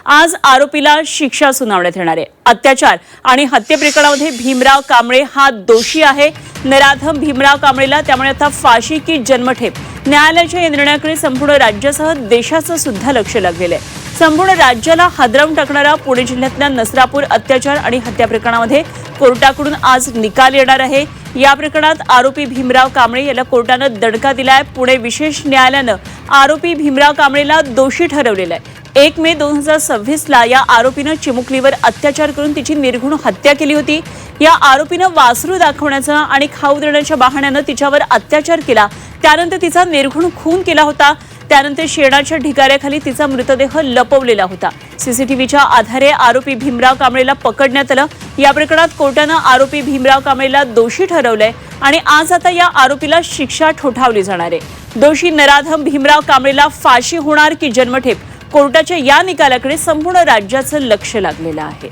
आज आरोपीला शिक्षा सुनावण्यात येणार आहे। अत्याचार आणि हत्ये प्रकरणामध्ये भीमराव कांबळे हा दोषी आहे। नराधम भीमराव कांबळेला त्यामुळे आता फाशी की जन्मठेप, न्यायालयाच्या या निर्णयाकडे संपूर्ण राज्यासह देशाचं सुद्धा लक्ष लागलेलं आहे। संपूर्ण राज्याला हादरवून टाकणारा पुणे जिल्ह्यातल्या नसरापूर अत्याचार आणि हत्या प्रकरणामध्ये कोर्टाकडून आज निकाल येणार आहे। या प्रकरणात आरोपी भीमराव कांबळे याला कोर्टानं दणका दिलाय। पुणे विशेष न्यायालयानं आरोपी भीमराव कांबळेला दोषी ठरवलेलं आहे। 1 मे 2026 ला या आरोपीनं चिमुकलीवर अत्याचार करून तिची निर्घृण हत्या केली होती। या आरोपीनं वासरू दाखवण्याचा आणि खाऊ देण्याच्या बहाण्यानं तिच्यावर अत्याचार केला। त्यानंतर तिचा निर्घृण खून केला होता। त्यानंतर शेणाच्या ढिगाऱ्याखाली तिचा मृतदेह लपवलेला होता। सीसीटीव्हीच्या आधारे आरोपी भीमराव कांबळेला पकडण्यात आलं। या प्रकरणात कोर्टानं आरोपी भीमराव कांबळेला दोषी ठरवलंय आणि आज आता या आरोपीला शिक्षा ठोठावली जाणार आहे। दोषी नराधम भीमराव कांबळेला फाशी होणार की जन्मठेप, कोर्टाच्या या निकालाकडे संपूर्ण राज्याचं लक्ष लागलेलं आहे।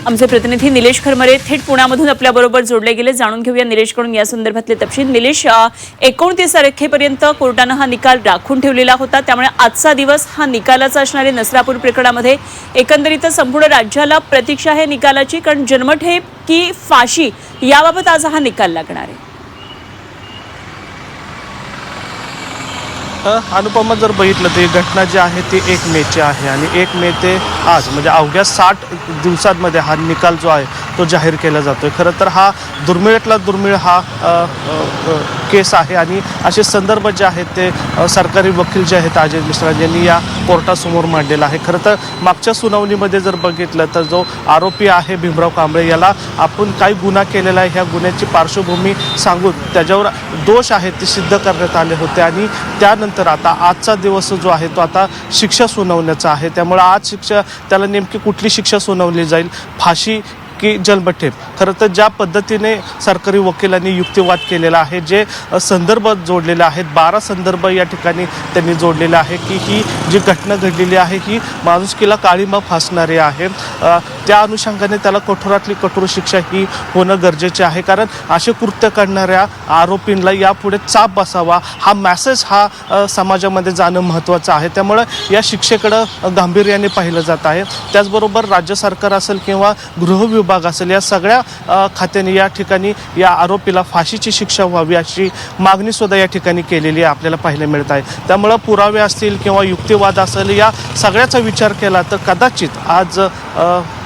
आमचे प्रतिनिधी निलेश खरमरे थेट पुण्यामधून आपल्या बरोबर जोडले गेले। जाणून घेऊया निलेशकडून या संदर्भातले तपशील। निलेश, 29 तारखेपर्यंत कोर्टानं हा निकाल राखून ठेवलेला होता, त्यामुळे आजचा दिवस हा निकालाचा असणार आहे। नसरापूर प्रकरणामध्ये एकंदरीत संपूर्ण राज्याला प्रतीक्षा आहे निकालाची, कारण जन्मठेप की फाशी याबाबत आज हा निकाल लागणार आहे। अनुपमा, जर बघितलं तर घटना जी आहे ती 1 मेची आहे आणि 1 मे ते आज म्हणजे अवघ्या 60 दिवसांमध्ये हा निकाल जो आहे तो जाहीर केला जातोय। खरं तर हा दुर्मिळातला दुर्मिळ हा केस आहे आणि असे संदर्भ जे आहेत ते सरकारी वकील जे आहेत अजय मिश्रा यांनी या कोर्टासमोर मांडलेला आहे। खरं तर मागच्या सुनावणीमध्ये जर बघितलं तर जो आरोपी आहे भीमराव कांबळे याला आपण काही गुन्हा केलेला आहे, ह्या गुन्ह्याची पार्श्वभूमी सांगून त्याच्यावर दोष आहेत ते सिद्ध करण्यात आले होते आणि त्यानंतर आता आजचा दिवस जो आहे तो आता शिक्षा सुनावण्याचा आहे। त्यामुळे आज शिक्षा त्याला नेमकी कुठली शिक्षा सुनावली जाईल, फाशी की जन्मठेप? खरं तर ज्या पद्धतीने सरकारी वकिलांनी युक्तिवाद केलेला आहे, जे संदर्भ जोडलेले आहेत, 12 संदर्भ या ठिकाणी त्यांनी जोडलेले आहे की ही जी घटना घडलेली आहे ही माणुसकीला काळिमा फासणारी आहे। त्या अनुषंगाने त्याला कठोरातली कठोर शिक्षा ही होणं गरजेचे आहे, कारण असे कृत्य करणाऱ्या आरोपींना यापुढे चाप बसावा हा मेसेज हा समाजामध्ये जाणं महत्त्वाचं आहे। त्यामुळं या शिक्षेकडं गांभीर्याने पाहिलं जात आहे। त्याचबरोबर राज्य सरकार असेल किंवा गृह विभाग असेल, या सगळ्या खात्याने या ठिकाणी या आरोपीला फाशीची शिक्षा व्हावी अशी मागणी सुद्धा या ठिकाणी केलेली आहे, आपल्याला पाहायला मिळत आहे। त्यामुळं पुरावे असतील किंवा युक्तिवाद असेल, या सगळ्याचा विचार केला तर कदाचित आज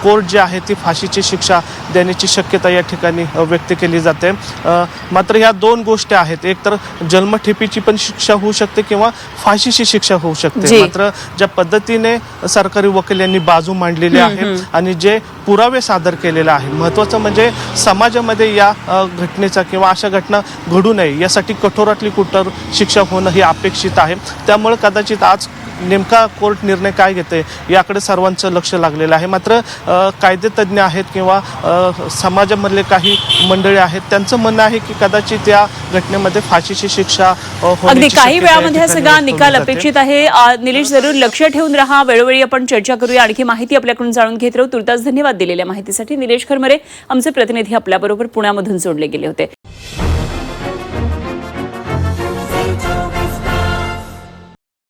कोर्ट जी आहे ती फाशीची शिक्षा देण्याची शक्यता या ठिकाणी व्यक्त केली जाते। मात्र ह्या 2 गोष्टी आहेत, एक तर जन्मठेपीची पण शिक्षा होऊ शकते किंवा फाशीची शिक्षा होऊ शकते। मात्र ज्या पद्धतीने सरकारी वकील यांनी बाजू मांडलेली आहे आणि जे पुरावे सादर केलेले आहे, महत्त्वाचं म्हणजे समाजामध्ये या घटनेचा किंवा अशा घटना घडू नये यासाठी कठोरातली कठोर शिक्षा होणं हे अपेक्षित आहे। त्यामुळे कदाचित आज नेमका कोर्ट निर्णय काय घेते याकडे सर्वांचं लक्ष लागलेलं आहे। मात्र कायदेतज्ञ आहेत किंवा समाजामधले काही मंडळी आहेत, त्यांचं म्हणणं आहे की कदाचित या घटनेमध्ये फाशीची शिक्षा अगदी काही वेळामध्ये सगळा निकाल अपेक्षित आहे। निलेश, जरूर लक्ष ठेवून राहा, वेळोवेळी आपण चर्चा करूया, आणखी माहिती आपल्याकडून जाणून घेत राहू। तुर्तास धन्यवाद दिलेल्या माहितीसाठी। निलेश खरमरे आमचे प्रतिनिधी आपल्याबरोबर पुण्यामधून जोडले गेले होते।